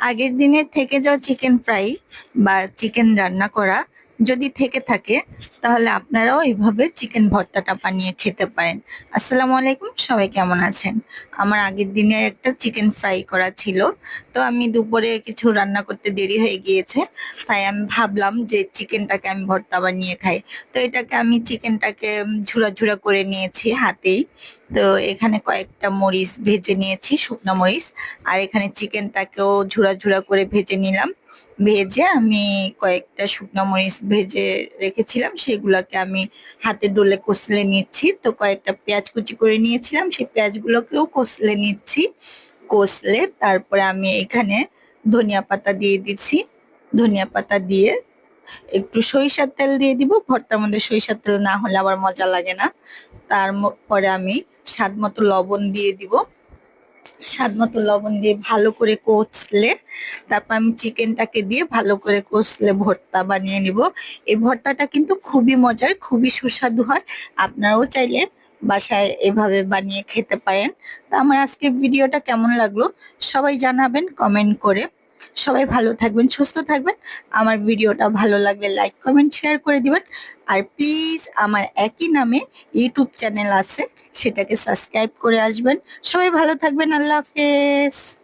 আগের দিনের থেকে যাওয়া চিকেন ফ্রাই বা চিকেন রান্না করা যদি থেকে থাকে, তাহলে আপনারাও এইভাবে চিকেন ভর্তাটা বানিয়ে খেতে পারেন। আসসালামু আলাইকুম, সবাই কেমন আছেন? আমার আগের দিনের একটা চিকেন ফ্রাই করা ছিল, তো আমি দুপুরে কিছু রান্না করতে দেরি হয়ে গিয়েছে, তাই আমি ভাবলাম যে চিকেনটাকে আমি ভর্তা বানিয়ে খাই। তো এটাকে আমি চিকেনটাকে ঝুরা ঝুরা করে নিয়েছি হাতেই। তো এখানে কয়েকটা মরিচ ভেজে নিয়েছি, শুকনো মরিচ। আর এখানে চিকেনটাকেও ঝুরা ঝুরা করে ভেজে নিলাম। ভেজে আমি কয়েকটা শুকনো মরিচ ভেজে রেখেছিলাম, সেগুলোকে আমি হাতের ডলে কষলে নিচ্ছি। তো কয়েকটা পেঁয়াজ কুচি করে নিয়েছিলাম, সেই পেঁয়াজগুলোকেও কষলে নিচ্ছি। কষলে তারপরে আমি এখানে ধনিয়া পাতা দিয়ে দিচ্ছি। ধনিয়া পাতা দিয়ে একটু সরিষার তেল দিয়ে দিব। ভর্তার মধ্যে সরিষার তেল না হলে আবার মজা লাগে না। তারপরে আমি স্বাদ মতো লবণ দিয়ে দিব। স্বাদ মতো লবণ দিয়ে ভালো করে কষলে তারপর আমি চিকেনটাকে দিয়ে ভালো করে কষলে ভর্তা বানিয়ে নিব। এই ভর্তাটা কিন্তু খুবই মজার, খুবই সুস্বাদু হয়। আপনারাও চাইলে বাসায় এভাবে বানিয়ে খেতে পারেন। তো আমার আজকের ভিডিওটা কেমন লাগলো সবাই জানাবেন কমেন্ট করে। সবাই ভালো থাকবেন, সুস্থ থাকবেন। আমার ভিডিওটা ভালো লাগলে লাইক কমেন্ট শেয়ার করে দিবেন। আর প্লিজ আমার একই নামে ইউটিউব চ্যানেল আছে, সেটাকে সাবস্ক্রাইব করে আসবেন। সবাই ভালো থাকবেন। আল্লাহ হাফেজ।